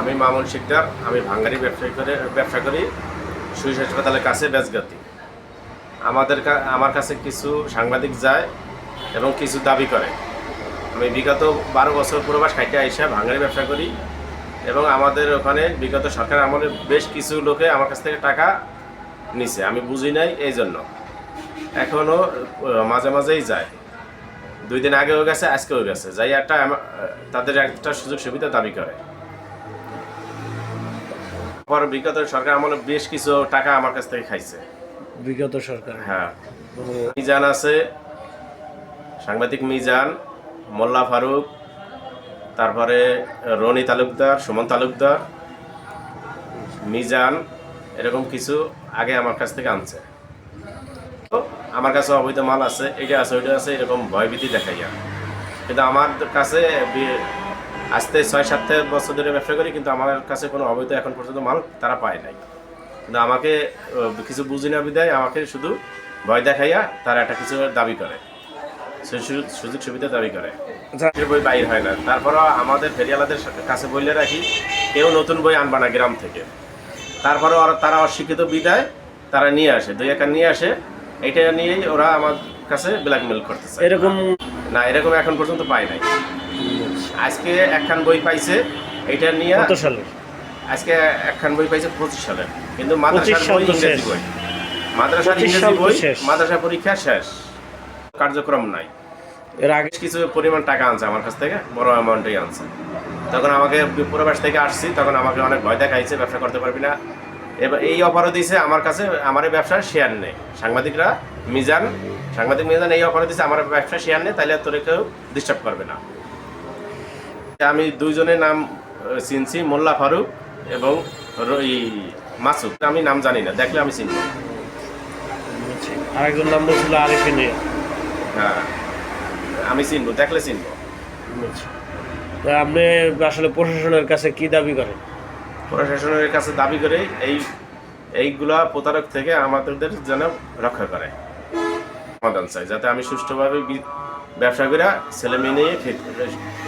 আমি মামুন শিকদার। আমি ভাঙ্গারি ব্যবসা করি সুইস হাসপাতালের কাছে বেজগাতি। আমার কাছে কিছু সাংবাদিক যায় এবং কিছু দাবি করে। আমি বিগত 12 বছর প্রবাস খাইতে আইসা ভাঙ্গারি ব্যবসা করি এবং আমাদের ওখানে বিগত সরকার আমলে বেশ কিছু লোকে আমার কাছ থেকে টাকা নিছে, আমি বুঝি নাই। এই জন্য এখনও মাঝে মাঝেই যায়। 2 দিন আগেও গেছে, আজকেও গেছে, যাই তাদের একটা সুযোগ সুবিধা দাবি করে। পর বিগত সরকার আমলে বেশ কিছু টাকা আমার কাছ থেকে খাইছে বিগত সরকার। হ্যাঁ, মিজান আছে, সাংবাদিক মিজান, মোল্লা ফারুক, তারপরে রনি তালুকদার, সুমন তালুকদার, মিজান, এরকম কিছু আগে আমার কাছ থেকে আনছে। তো আমার কাছে অবৈধ মাল আছে, এটা আছে, ওইটা আছে, এরকম ভয়ভীতি দেখাইয়া। কিন্তু আমার কাছে আজকে 6-7 বছর ধরে ব্যবসা করি, কিন্তু আমার কাছে কোনো অবৈধ এখন পর্যন্ত মাল তারা পায় নাই। কিন্তু আমাকে কিছু বুঝি না বিদায় আমাকে শুধু ভয় দেখাইয়া তারা একটা কিছু দাবি করে, সুযোগ সুবিধা দাবি করে। বই বাইর হয় না। তারপরও আমাদের ফেরিয়ালাদের কাছে বলে রাখি, কেউ নতুন বই আনবা না গ্রাম থেকে। তারপরেও তারা অশিক্ষিত বিদায় তারা নিয়ে আসে, 2-1 নিয়ে আসে, এইটা নিয়েই ওরা আমার কাছে ব্ল্যাকমেল করতেছে। এরকম না, এরকম এখন পর্যন্ত পায় নাই। আজকে একখান বই পাইছে, এইটা নিয়ে কত সালে? আজকে একখান বই পাইছে 25 সালে, কিন্তু মাদ্রাসার বই ইংরেজি বই, মাদ্রাসার ইংরেজি বই, মাদ্রাসা পরীক্ষা শেষ, কার্যক্রম নাই। এর আগে কিছু পরিমাণ টাকা আনছে আমার কাছ থেকে, বড় অ্যামাউন্টেই আনছে। তখন আমাকে প্রবাস থেকে আসছি, তখন আমাকে অনেক ভয় দেখাইছে, ব্যবসা করতে পারবি না। এবার এই অফারও দিয়েছে আমার কাছে, আমার এই ব্যবসার শেয়ার নেই। সাংবাদিক মিজান এই অফারও দিয়েছে, আমার ব্যবসার শেয়ার নেই, তাহলে তোরে কেউ ডিস্টার্ব করবে না। আমি 2 জনের নাম চিনছি, মোল্লা ফারুক এবং মাসুদ। আমি নাম জানি না, দেখলে আমি চিনব। আরেকজন নাম বলছিল আরিফিন। হ্যাঁ, আমি চিনব, দেখলে চিনব। আপনি আসলে প্রশাসনের কাছে কি দাবি করেন? প্রশাসনের কাছে দাবি করে এইগুলা প্রতারক থেকে আমাদের যেন রক্ষা করে, সমাধান চাই, যাতে আমি সুষ্ঠুভাবে ব্যবসা করে ছেলে মেয়ে নিয়ে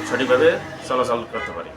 সঠিকভাবে চলাচল করতে পারি।